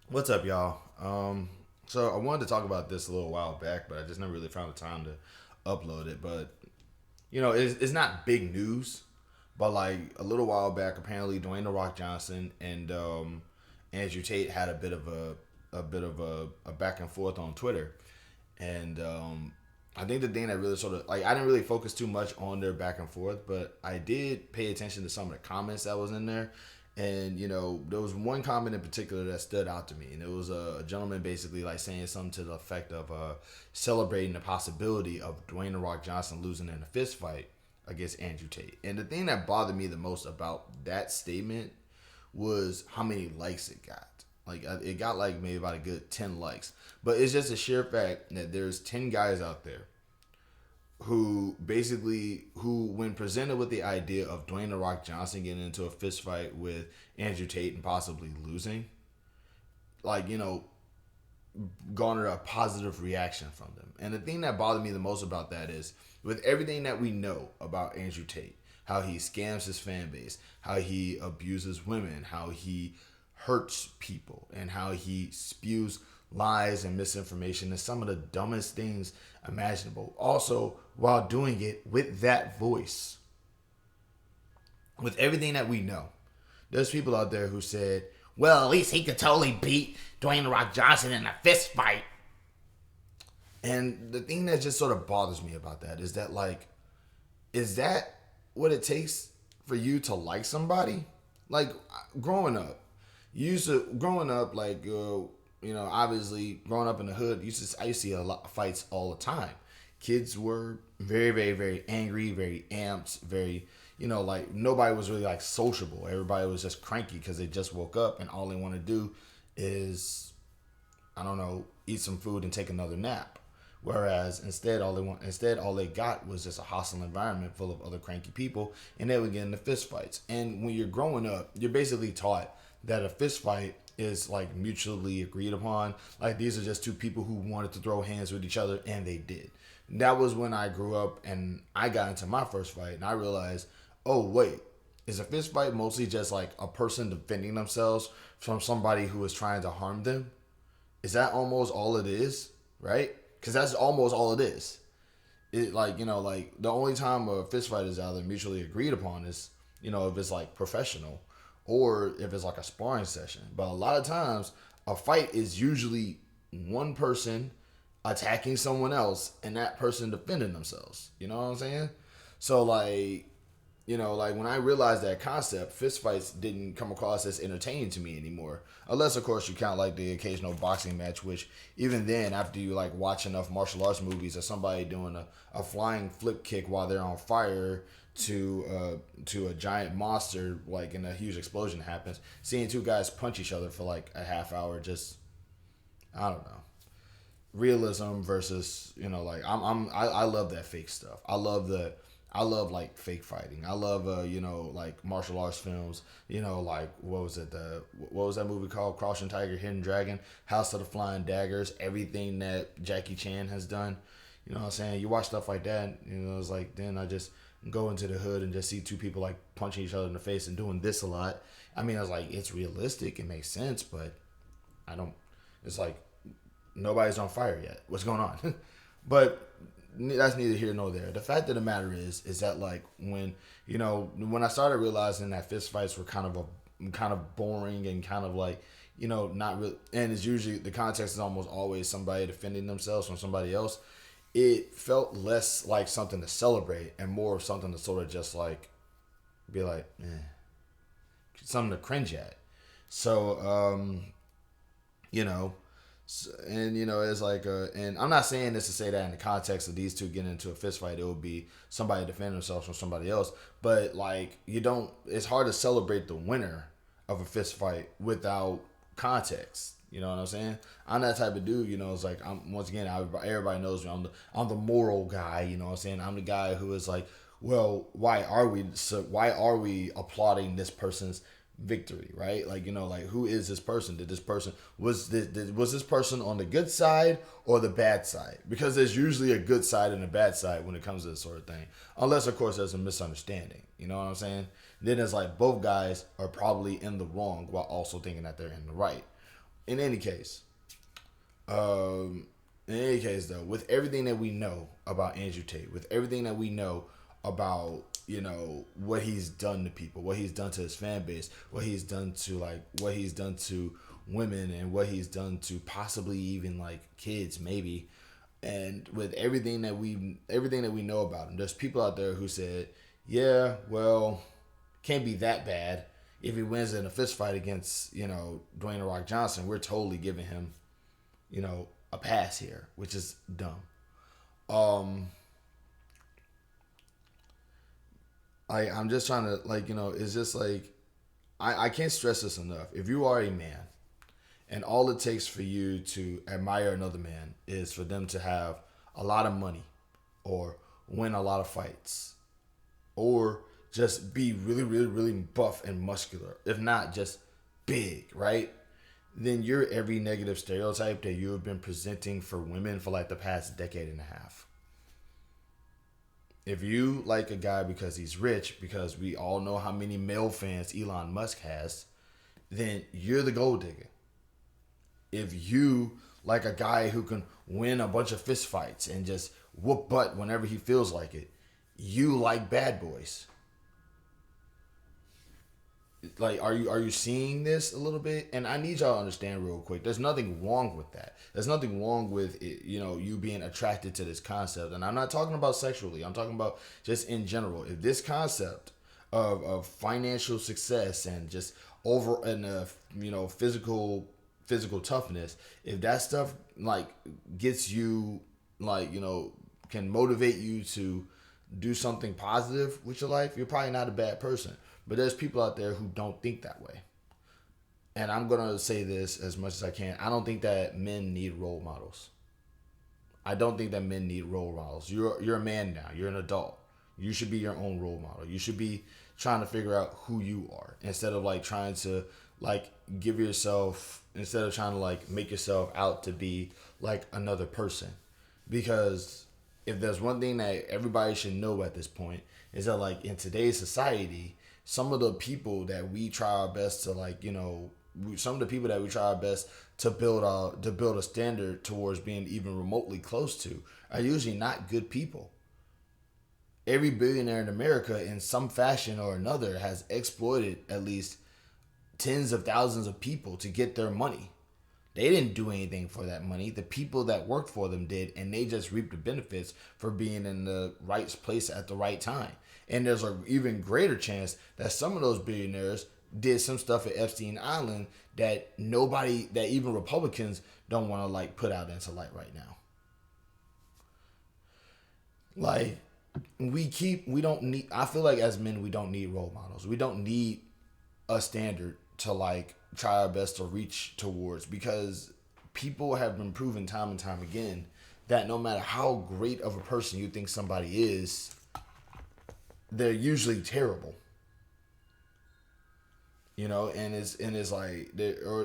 What's up, y'all? So I wanted to talk about this a little while back, but I just never really found the time to upload it. But it's not big news, but like a little while back, apparently Dwayne the Rock Johnson and Andrew Tate had a back and forth on Twitter, and I think the thing that really sort of like I didn't really focus too much on their back and forth, but I did pay attention to some of the comments that was in there. And there was one comment in particular that stood out to me, and it was a gentleman basically like saying something to the effect of celebrating the possibility of Dwayne the Rock Johnson losing in a fist fight against Andrew Tate. And the thing that bothered me the most about that statement was how many likes it got. Like it got like maybe about a good 10 likes, but it's just a sheer fact that there's 10 guys out there who when presented with the idea of Dwayne the Rock Johnson getting into a fist fight with Andrew Tate and possibly losing, like garnered a positive reaction from them. And the thing that bothered me the most about that is with everything that we know about Andrew Tate, how he scams his fan base, how he abuses women, how he hurts people, and how he spews lies and misinformation and some of the dumbest things imaginable. Also, while doing it with that voice, with everything that we know, there's people out there who said, well, at least he could totally beat Dwayne The Rock Johnson in a fist fight. And the thing that just sort of bothers me about that is that, like, is that what it takes for you to like somebody? Like, growing up, obviously growing up in the hood, I used to see a lot of fights all the time. Kids were very, very, very angry, very amped, very, like nobody was really like sociable. Everybody was just cranky because they just woke up and all they want to do is, I don't know, eat some food and take another nap. Whereas instead all they got was just a hostile environment full of other cranky people, and they would get into fist fights. And when you're growing up, you're basically taught that a fist fight is like mutually agreed upon. Like these are just two people who wanted to throw hands with each other, and they did. That was when I grew up and I got into my first fight, and I realized, oh wait, is a fist fight mostly just like a person defending themselves from somebody who is trying to harm them? Is that almost all it is, right? Because that's almost all it is. It like the only time a fist fight is either mutually agreed upon is if it's like professional, or if it's like a sparring session. But a lot of times, a fight is usually one person attacking someone else and that person defending themselves. You know what I'm saying? So like when I realized that concept, fist fights didn't come across as entertaining to me anymore. Unless, of course, you count like the occasional boxing match, which even then, after you like watch enough martial arts movies of somebody doing a flying flip kick while they're on fire to a giant monster, like and a huge explosion happens, seeing two guys punch each other for like a half hour, just I don't know, realism versus like I love that fake stuff. I love like fake fighting. I love like martial arts films. Like what was that movie called? Crouching Tiger, Hidden Dragon, House of the Flying Daggers, everything that Jackie Chan has done. You know what I'm saying? You watch stuff like that, it's like then I just go into the hood and just see two people like punching each other in the face and doing this a lot. I mean, I was like, it's realistic, it makes sense, but I don't. It's like nobody's on fire yet. What's going on? But that's neither here nor there. The fact of the matter is that like when I started realizing that fist fights were kind of boring and kind of like not really, and it's usually the context is almost always somebody defending themselves from somebody else. It felt less like something to celebrate and more of something to sort of just like be like, something to cringe at. So, you know, and it's like, and I'm not saying this to say that in the context of these two getting into a fist fight, it would be somebody defending themselves from somebody else. But like, it's hard to celebrate the winner of a fist fight without context. You know what I'm saying? I'm that type of dude. It's like everybody knows me. I'm the moral guy. You know what I'm saying? I'm the guy who is like, well, why are we applauding this person's victory, right? Like like who is this person? Did this person was this person on the good side or the bad side? Because there's usually a good side and a bad side when it comes to this sort of thing, unless of course there's a misunderstanding. You know what I'm saying? Then it's like both guys are probably in the wrong while also thinking that they're in the right. in any case, um, though, with everything that we know about Andrew Tate, with everything that we know about what he's done to people, what he's done to his fan base, what he's done to women, and what he's done to possibly even like kids, maybe. And with everything that we know about him, there's people out there who said, yeah, well, can't be that bad. If he wins in a fist fight against, Dwayne the Rock Johnson, we're totally giving him, a pass here, which is dumb. Um, I'm just trying to it's just like I can't stress this enough. If you are a man and all it takes for you to admire another man is for them to have a lot of money or win a lot of fights or just be really, really, really buff and muscular, if not just big, right? Then you're every negative stereotype that you have been presenting for women for like the past decade and a half. If you like a guy because he's rich, because we all know how many male fans Elon Musk has, then you're the gold digger. If you like a guy who can win a bunch of fist fights and just whoop butt whenever he feels like it, you like bad boys. Like, are you seeing this a little bit? And I need y'all to understand real quick. There's nothing wrong with that. There's nothing wrong with it, you being attracted to this concept. And I'm not talking about sexually. I'm talking about just in general. If this concept of financial success and just over and physical toughness, if that stuff like gets you can motivate you to do something positive with your life, you're probably not a bad person. But there's people out there who don't think that way. And I'm going to say this as much as I can. I don't think that men need role models. I don't think that men need role models. You're a man now. You're an adult. You should be your own role model. You should be trying to figure out who you are instead of trying to instead of trying to make yourself out to be like another person. Because if there's one thing that everybody should know at this point is that in today's society, some of the people that we try our best to some of the people that we try our best to build a standard towards being even remotely close to are usually not good people. Every billionaire in America in some fashion or another has exploited at least tens of thousands of people to get their money. They didn't do anything for that money. The people that worked for them did, and they just reaped the benefits for being in the right place at the right time. And there's an even greater chance that some of those billionaires did some stuff at Epstein Island that even Republicans don't want to put out into light right now. I feel like as men, we don't need role models. We don't need a standard to try our best to reach towards, because people have been proven time and time again that no matter how great of a person you think somebody is, they're usually terrible. And it's like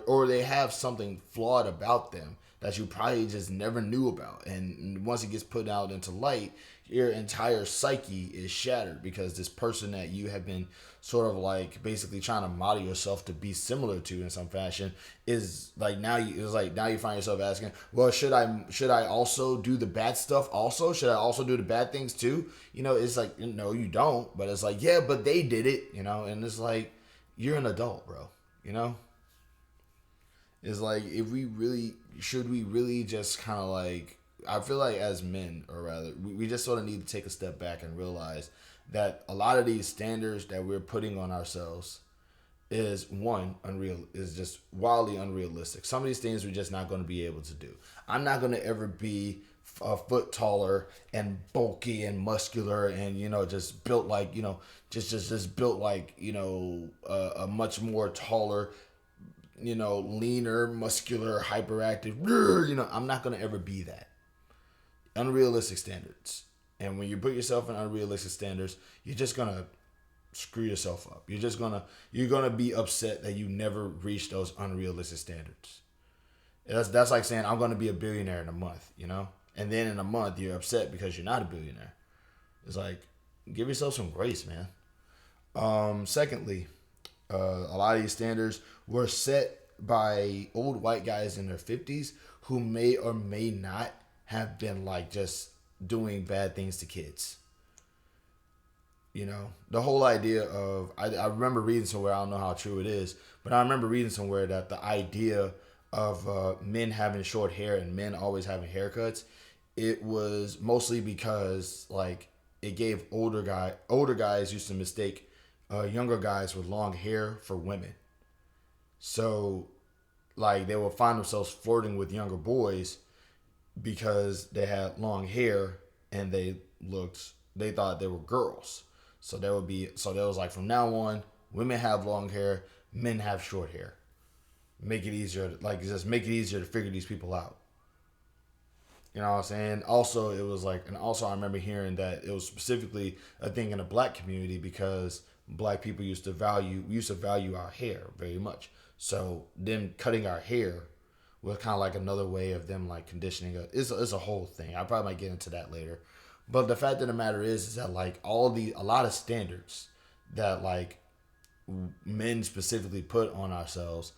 or they have something flawed about them that you probably just never knew about. And once it gets put out into light, your entire psyche is shattered because this person that you have been sort of basically trying to model yourself to be similar to in some fashion is now you find yourself asking, well, should I also do the bad stuff also? Should I also do the bad things too? It's no, you don't. But it's yeah, but they did it, and it's you're an adult, bro. It's should we really just kind of I feel like as men, or rather, we just sort of need to take a step back and realize that a lot of these standards that we're putting on ourselves is just wildly unrealistic. Some of these things we're just not going to be able to do. I'm not going to ever be a foot taller and bulky and muscular and just built just built a much more taller, leaner, muscular, hyperactive. I'm not going to ever be that. Unrealistic standards. And when you put yourself in unrealistic standards, you're just going to screw yourself up. You're gonna be upset that you never reached those unrealistic standards. That's like saying I'm gonna be a billionaire in a month, and then in a month you're upset because you're not a billionaire. It's give yourself some grace, man. Secondly, a lot of these standards were set by old white guys in their 50s who may or may not have been like just doing bad things to kids. You know, the whole idea of, I remember reading somewhere, I don't know how true it is, but I remember reading somewhere that the idea of men having short hair and men always having haircuts, it was mostly because like it gave older guys used to mistake younger guys with long hair for women. So like they would find themselves flirting with younger boys because they had long hair and they thought they were girls. So there was like from now on, women have long hair, men have short hair. Make it easier, like just make it easier to figure these people out. You know what I'm saying? Also, it was like, and also I remember hearing that it was specifically a thing in the black community because black people used to value our hair very much. So them cutting our hair was kind of like another way of them like conditioning it. It's a whole thing. I probably might get into that later. But the fact of the matter is that like a lot of standards that like men specifically put on ourselves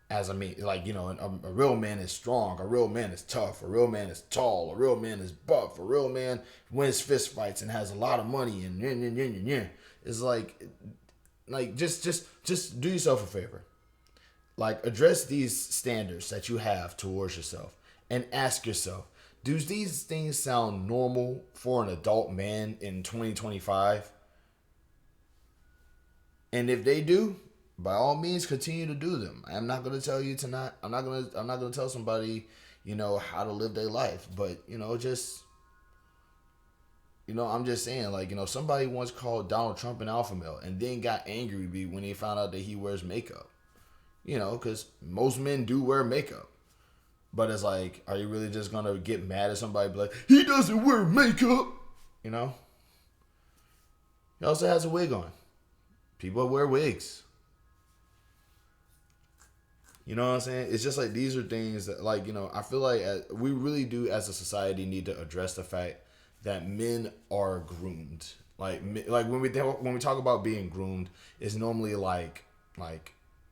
as I mean, like, you know, a real man is strong, a real man is tough, a real man is tall, a real man is buff, a real man wins fist fights and has a lot of money and it's like just do yourself a favor. Like address these standards that you have towards yourself and ask yourself, do these things sound normal for an adult man in 2025? And if they do, by all means continue to do them. I'm not going to tell you to not I'm not going to tell somebody, you know, how to live their life, but you know, just you know, I'm just saying, like, you know, somebody once called Donald Trump an alpha male and then got angry when they found out that he wears makeup. You know, because most men do wear makeup. But it's like, are you really just going to get mad at somebody and be like, he doesn't wear makeup? You know? He also has a wig on. People wear wigs. You know what I'm saying? It's just like these are things that, like, you know, I feel like we really do as a society need to address the fact that men are groomed. Like when we talk about being groomed, it's normally like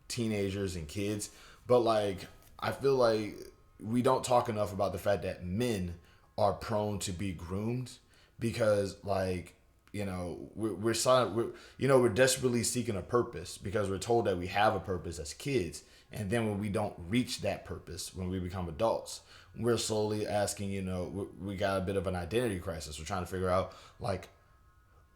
teenagers and kids. But like I feel like we don't talk enough about the fact that men are prone to be groomed because like you know we're desperately seeking a purpose because we're told that we have a purpose as kids, and then when we don't reach that purpose when we become adults, we're slowly asking, you know, we got a bit of an identity crisis. We're trying to figure out like,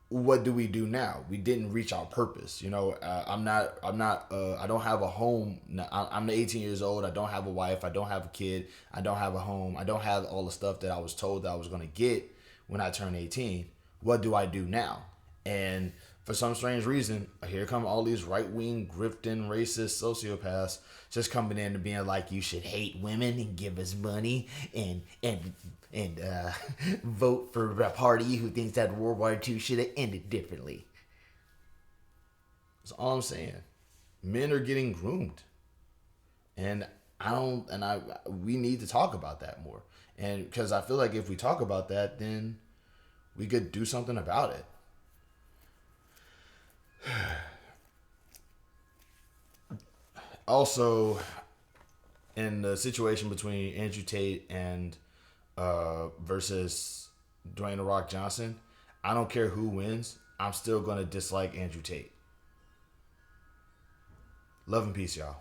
what do we do now? We didn't reach our purpose. You know, I don't have a home. I'm 18 years old. I don't have a wife. I don't have a kid. I don't have a home. I don't have all the stuff that I was told that I was going to get when I turned 18. What do I do now? And for some strange reason, here come all these right-wing, grifting, racist sociopaths just coming in and being like, you should hate women and give us money and vote for a party who thinks that World War II should have ended differently. That's all I'm saying. Men are getting groomed. And we need to talk about that more. And because I feel like if we talk about that, then we could do something about it. Also, in the situation between Andrew Tate and versus Dwayne the Rock Johnson, I don't care who wins. I'm still gonna dislike Andrew Tate. Love and peace, y'all.